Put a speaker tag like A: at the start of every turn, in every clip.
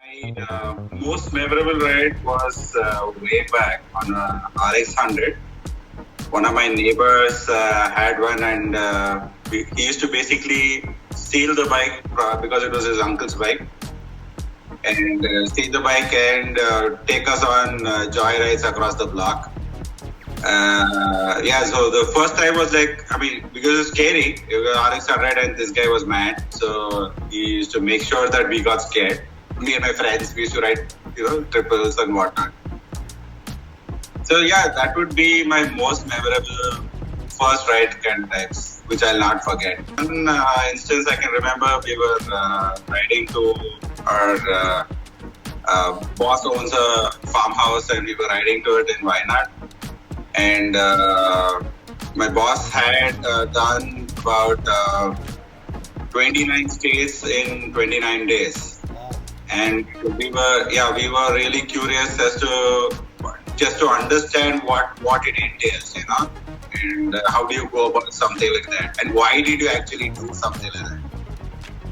A: My most memorable ride was way back on a RX 100. One of my neighbors had one, and he used to basically steal the bike because it was his uncle's bike, and steal the bike and take us on joyrides across the block. So the first time was like, because it's scary, it was RX 100 and this guy was mad. So he used to make sure that we got scared. Me and my friends, we used to ride, triples and whatnot. So yeah, that would be my most memorable first ride kind of times, which I'll not forget. One instance I can remember, we were riding to our boss owns a farmhouse and we were riding to it in Wayanad. And my boss had done about 29 states in 29 days. And we were really curious as to just to understand what it entails, and how do you go about something like that, and why did you actually do something like that.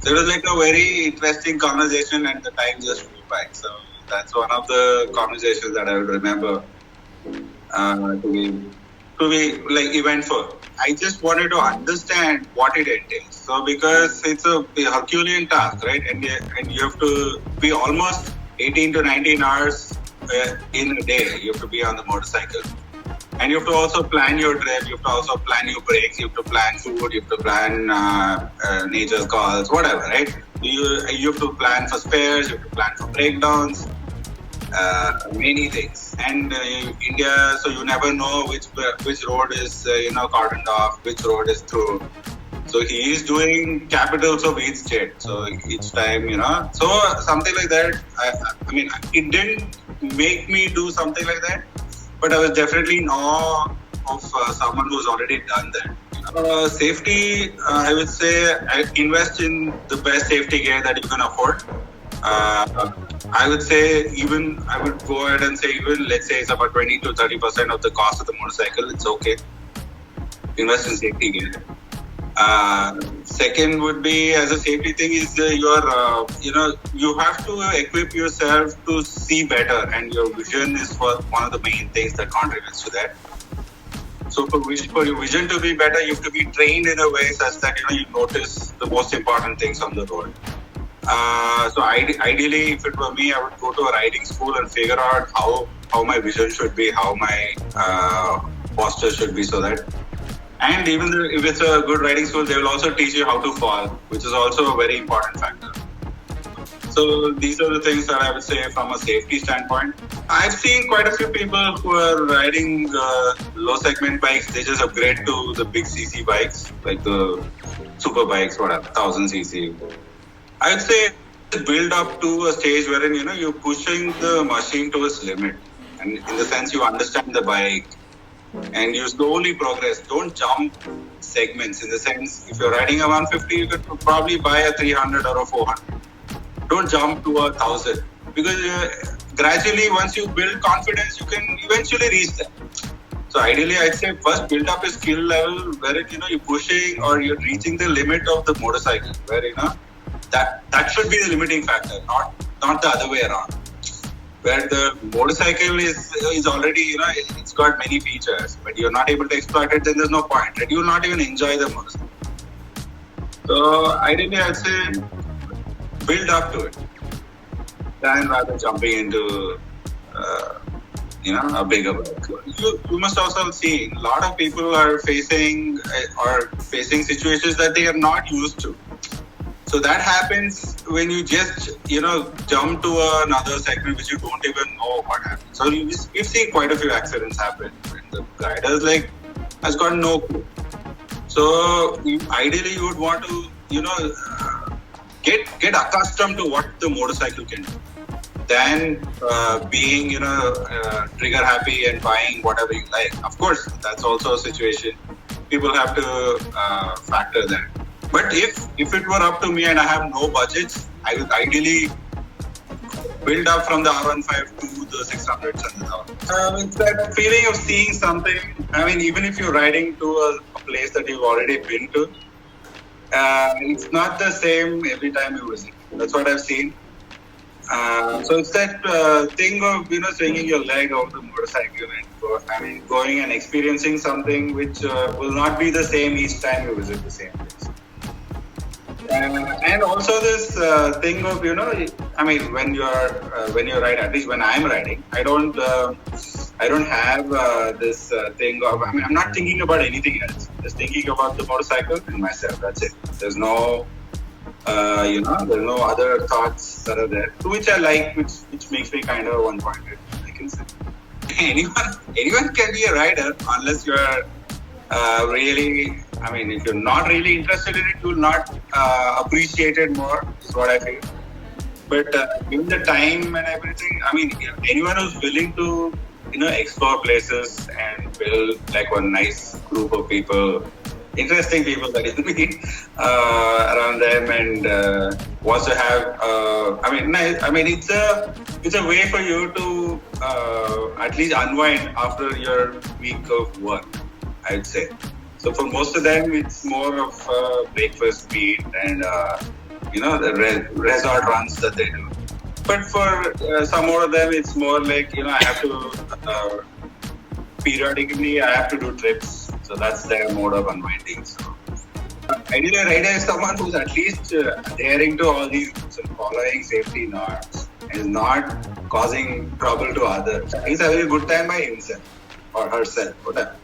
A: So it was like a very interesting conversation, and the time just flew by. So that's one of the conversations that I would remember to be like eventful. I just wanted to understand what it entails. So because it's a Herculean task, right? And you have to be almost 18 to 19 hours in a day. You have to be on the motorcycle. And you have to also plan your trip. You have to also plan your breaks. You have to plan food. You have to plan nature's calls, whatever, right? You have to plan for spares. You have to plan for breakdowns. Many things, and India, so you never know which road is cordoned off, which road is through. So he is doing capitals of each state. So each time, so something like that. It didn't make me do something like that, but I was definitely in awe of someone who's already done that. Safety, I would say, I invest in the best safety gear that you can afford. I would say I would go ahead and say let's say it's about 20 to 30% of the cost of the motorcycle. It's okay. Invest in safety gear. Second would be, as a safety thing, is you have to equip yourself to see better, and your vision is one of the main things that contributes to that. So for your vision to be better, you have to be trained in a way such that you notice the most important things on the road. So ideally, if it were me, I would go to a riding school and figure out how my vision should be, how my posture should be, so that. And even if it's a good riding school, they will also teach you how to fall, which is also a very important factor. So these are the things that I would say from a safety standpoint. I've seen quite a few people who are riding low segment bikes. They just upgrade to the big CC bikes, like the super bikes, whatever, 1000 CC. I would say build up to a stage wherein you're pushing the machine to its limit, and in the sense you understand the bike, and you slowly progress. Don't jump segments. In the sense, if you're riding a 150, you could probably buy a 300 or a 400. Don't jump to 1000, because gradually, once you build confidence, you can eventually reach that. So ideally, I'd say first build up a skill level where you're pushing or you're reaching the limit of the motorcycle, where that should be the limiting factor, not the other way around. Where the motorcycle is already, it's got many features, but you're not able to exploit it, then there's no point, right? You will not even enjoy the motorcycle. So ideally, I'd say build up to it, rather jumping into a bigger bike. You must also see a lot of people are facing situations that they are not used to. So that happens when you just, jump to another segment which you don't even know what happens. So we've seen quite a few accidents happen when the rider's has got no clue. So ideally you would want to, get accustomed to what the motorcycle can do. Than being, trigger happy and buying whatever you like. Of course, that's also a situation. People have to factor that. But if it were up to me and I have no budgets, I would ideally build up from the R15 to the 600s and the 1000s. It's that feeling of seeing something. Even if you're riding to a place that you've already been to, it's not the same every time you visit. That's what I've seen. So it's that thing of swinging your leg over the motorcycle and going and experiencing something which will not be the same each time you visit the same place. And also this thing of when you're riding, at least when I'm riding, I don't have this thing of I'm not thinking about anything else. Just thinking about the motorcycle and myself. That's it. There's no there's no other thoughts that are there, which I like, which makes me kind of one-pointed, I can say. anyone can be a rider unless you're really, if you're not really interested in it, you'll not appreciate it more, is what I feel. But given the time and everything, anyone who's willing to, explore places and build like one nice group of people, interesting people that you meet around them, and wants to have, it's a way for you to at least unwind after your week of work, I'd say. So for most of them, it's more of a breakfast meet and the resort runs that they do. But for some more of them, it's more like I have to periodically I have to do trips. So that's their mode of unwinding. So ideally, a rider is someone who's at least adhering to all these rules and following safety norms and is not causing trouble to others. He's having a good time by himself or herself, whatever.